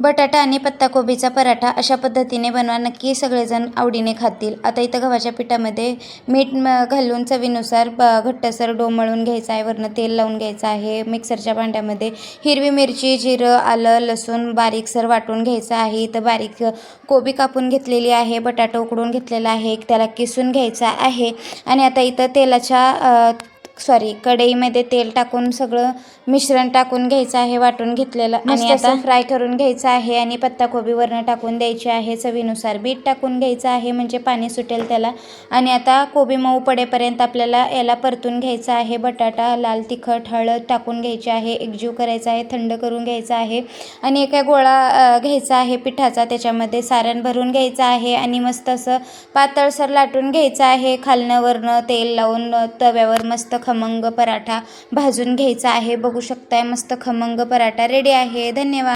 बटाटा आणि पत्ताकोबीचा पराठा अशा पद्धतीने बनवा, नक्की सगळेजण आवडीने खातील. आता इथं गव्हाच्या पिठामध्ये मीठ घालून चवीनुसार घट्टसर डो मळून घ्यायचा आहे. वरनं तेल लावून घ्यायचं आहे. मिक्सरच्या भांड्यामध्ये हिरवी मिरची, जिरं, आलं, लसूण बारीकसर वाटून घ्यायचं आहे. इथं बारीक कोबी कापून घेतलेली आहे. बटाटा उकडून घेतलेला आहे. त्याला किसून घ्यायचा आहे. आणि आता इथं कढईमध्ये तेल टाकून सगळं मिश्रण टाकून घ्यायचं आहे, वाटून घेतलेलं. आणि आता फ्राय करून घ्यायचं आहे. आणि पत्ताकोबी वरनं टाकून द्यायची आहे. चवीनुसार बीट टाकून घ्यायचं आहे, म्हणजे पाणी सुटेल त्याला. आणि आता कोबी मऊ पडेपर्यंत आपल्याला याला परतून घ्यायचं आहे. बटाटा, लाल तिखट, हळद टाकून घ्यायची आहे. एकजीव करायचा आहे, थंड करून घ्यायचा आहे. आणि एका गोळा घ्यायचा आहे पिठाचा, त्याच्यामध्ये सारण भरून घ्यायचं आहे. आणि मस्त असं पातळसर लाटून घ्यायचं आहे. खालनं वरनं तेल लावून तव्यावर मस्त खमंग पराठा भाजून घ्यायचा आहे. बघू शकताय, मस्त खमंग पराठा रेडी आहे. धन्यवाद.